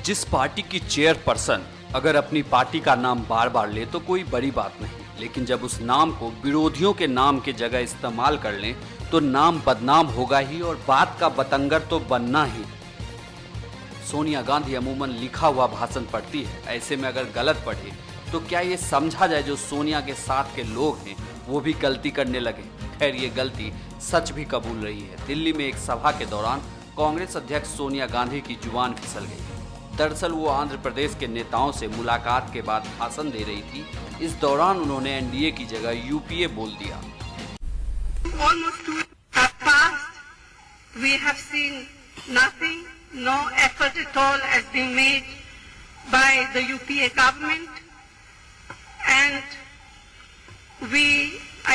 जिस पार्टी की चेयरपर्सन अगर अपनी पार्टी का नाम बार बार ले तो कोई बड़ी बात नहीं, लेकिन जब उस नाम को विरोधियों के नाम के जगह इस्तेमाल कर लें तो नाम बदनाम होगा ही और बात का बतंगर तो बनना ही। सोनिया गांधी अमूमन लिखा हुआ भाषण पढ़ती है, ऐसे में अगर गलत पढ़े तो क्या ये समझा जाए जो सोनिया के साथ के लोग हैं वो भी गलती करने लगे। खैर ये गलती सच भी कबूल रही है। दिल्ली में एक सभा के दौरान कांग्रेस अध्यक्ष सोनिया गांधी की जुबान फिसल गई। दरअसल वो आंध्र प्रदेश के नेताओं से मुलाकात के बाद भाषण दे रही थी। इस दौरान उन्होंने एनडीए की जगह यूपीए बोल दिया। Almost 2 years have passed. We have seen nothing, no effort at all has been made by the UPA government, and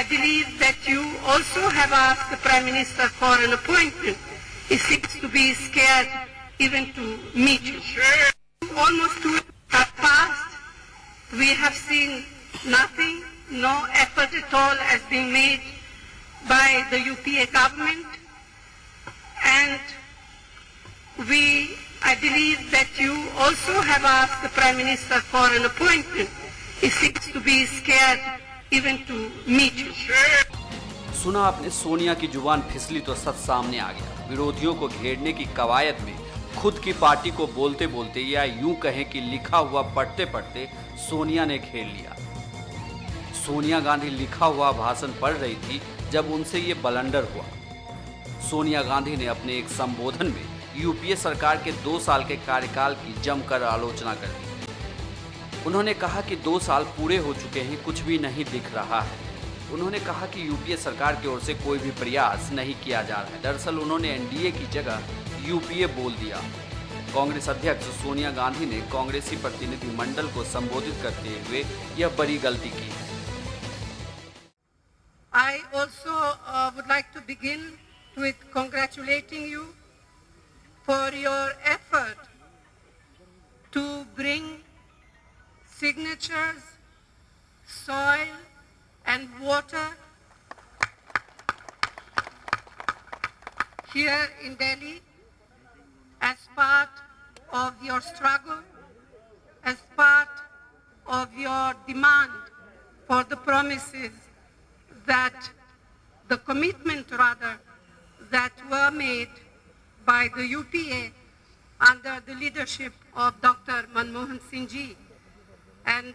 I believe that you also have asked the Prime Minister for an appointment. He seems to be scared even to meet you. Almost 2 years have passed. We have seen nothing, no effort at all has been made by the UPA government, and I believe that you also have asked the Prime Minister for an appointment. He seems to be scared even to meet you. सुना आपने, सोनिया की जुबान फिसली तो सच सामने आ गया। विरोधियों को घेरने की कवायद में खुद की पार्टी को बोलते बोलते या यूं कहें कि लिखा हुआ पढ़ते पढ़ते सोनिया ने घेर लिया। सोनिया गांधी लिखा हुआ भाषण पढ़ रही थी जब उनसे ये बलंडर हुआ। सोनिया गांधी ने अपने एक संबोधन में यूपीए सरकार के 2 साल के कार्यकाल की जमकर आलोचना कर दी। उन्होंने कहा कि 2 साल पूरे हो चुके हैं, कुछ भी नहीं दिख रहा है। उन्होंने कहा कि यूपीए सरकार की ओर से कोई भी प्रयास नहीं किया जा रहा है। दरअसल उन्होंने एनडीए की जगह यूपीए बोल दिया। कांग्रेस अध्यक्ष सोनिया गांधी ने कांग्रेसी प्रतिनिधि मंडल को संबोधित करते हुए यह बड़ी गलती की है। I also would like to begin with congratulating you for your effort to bring signatures, soil and water here in Delhi as part of your struggle, as part of your demand for the promises that the commitment rather that were made by the UPA under the leadership of Dr. Manmohan Singh ji. And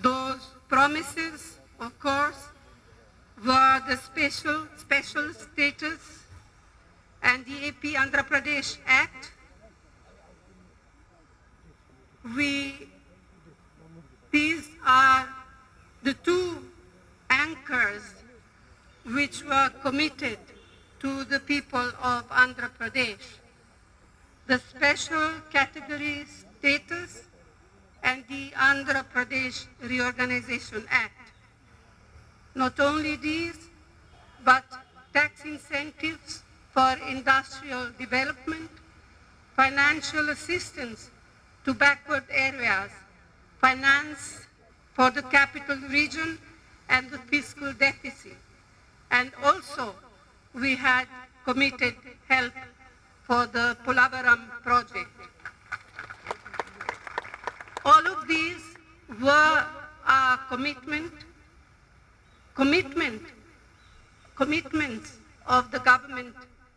those promises, of course, were the special status and the AP Andhra Pradesh Act. These are the 2 anchors which were committed to the people of Andhra Pradesh, the special category status and the Andhra Pradesh Reorganization Act. Not only these, but tax incentives for industrial development, financial assistance to backward areas, finance for the capital region and the fiscal deficit. And also we had committed help for the Polavaram project. All of these were our commitments of the government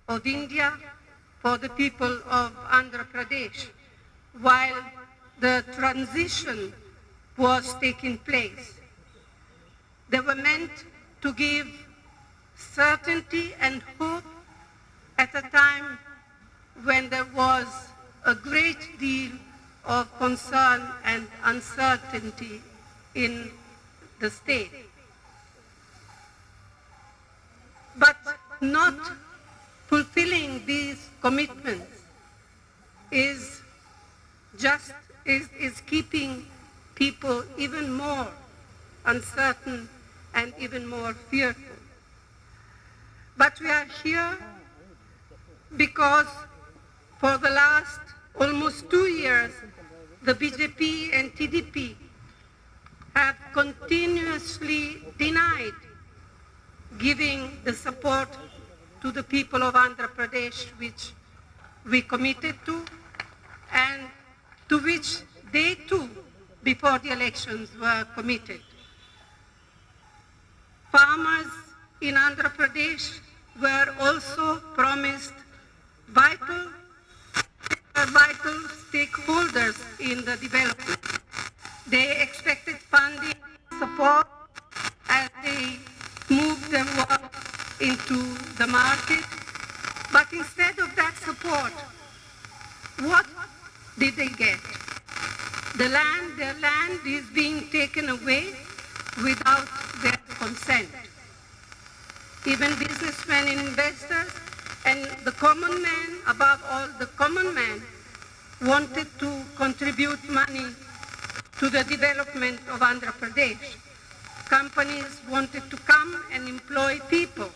of India for the people of Andhra Pradesh while the transition was taking place. They were meant to give certainty and hope at a time when there was a great deal of concern and uncertainty in the state. But not fulfilling these commitments is keeping people even more uncertain and even more fearful. But we are here because for the last almost 2 years, the BJP and TDP have continuously denied giving the support to the people of Andhra Pradesh, which we committed to, and to which they too, before the elections, were committed. Farmers in Andhra Pradesh were also promised vital stakeholders in the development. They expected funding, support as they moved their work into the market. But instead of that support, what did they get? Their land is being taken away without their consent. Even businessmen and investors and the common man, above all the common man, wanted to contribute money to the development of Andhra Pradesh. Companies wanted to come and employ people.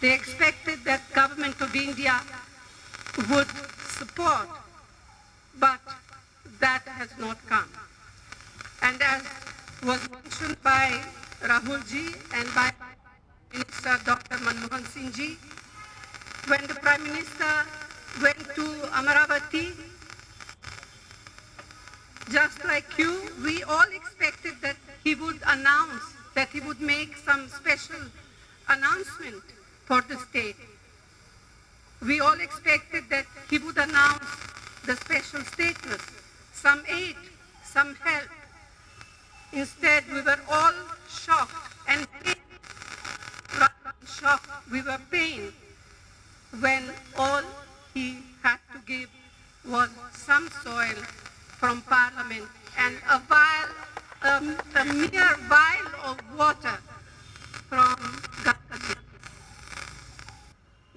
They expected that government of India would support, but that has not come. And as was mentioned by Rahulji and by Minister Dr. Manmohan Singh ji, when the Prime Minister went to Amaravati, just like you, we all expected that he would announce, that he would make some special announcement for the state. We all expected that he would announce the special status, some aid, some help. Instead, we were all shocked and pained. Rather than shocked, we were pained when all he had to give was some soil from Parliament and a mere vial of water from Ganga.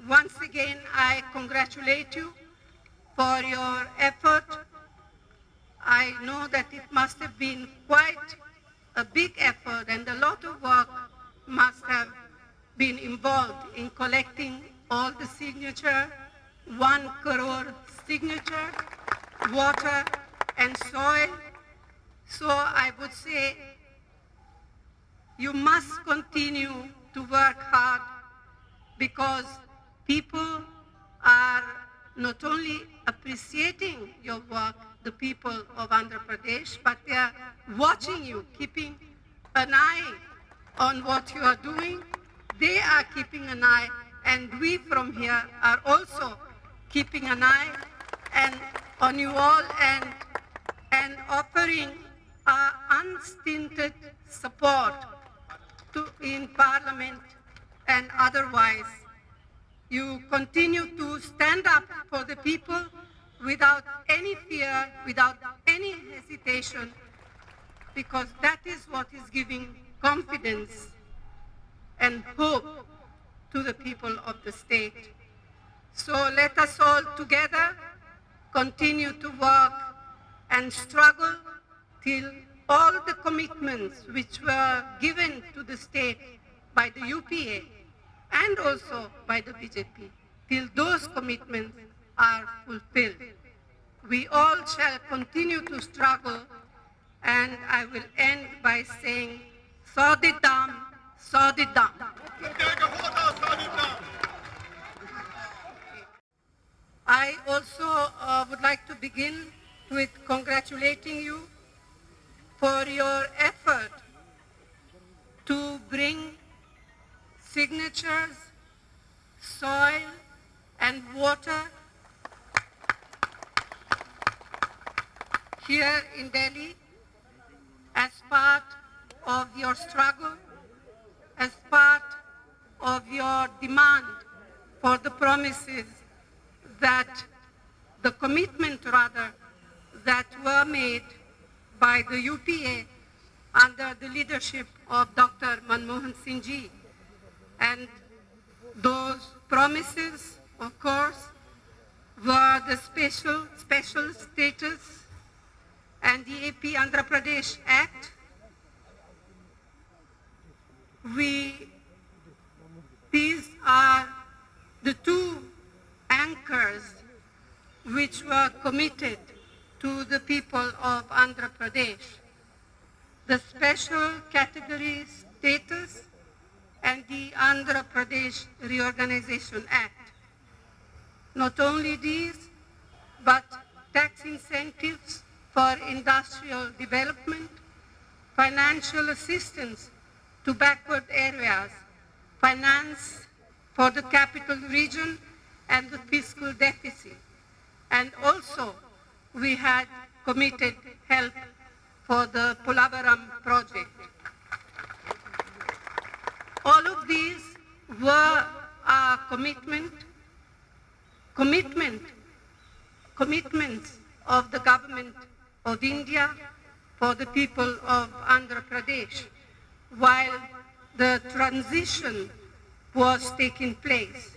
Once again, I congratulate you for your effort. I know that it must have been quite a big effort and a lot of work must have been involved in collecting all the signature, 1 crore signature, water and soil. So I would say you must continue to work hard because people are not only appreciating your work, the people of Andhra Pradesh, but they are watching you, keeping an eye on what you are doing. They are keeping an eye, and we from here are also keeping an eye and on you all and offering our unstinted support in Parliament and otherwise. You continue to stand up for the people without any fear, without any hesitation, because that is what is giving confidence and hope to the people of the state. So let us all together continue to work and struggle till all the commitments which were given to the state by the UPA and also by the BJP, till those commitments are fulfilled. We all shall continue to struggle, and I will end by saying, Sodidam, Sodidam. I also would like to begin with congratulating you for your effort to bring signatures, soil, and water here in Delhi as part of your struggle, as part of your demand for the promises that, the commitment rather, that were made by the UPA under the leadership of Dr. Manmohan Singh ji. And those promises, of course, were the special status and the AP Andhra Pradesh Act. These are the two anchors which were committed to the people of Andhra Pradesh. The special category status and the Andhra Pradesh Reorganization Act. Not only these, but tax incentives for industrial development, financial assistance to backward areas, finance for the capital region and the fiscal deficit. And also, we had committed help for the Polavaram project. All of these were our commitments of the government of India for the people of Andhra Pradesh while the transition was taking place.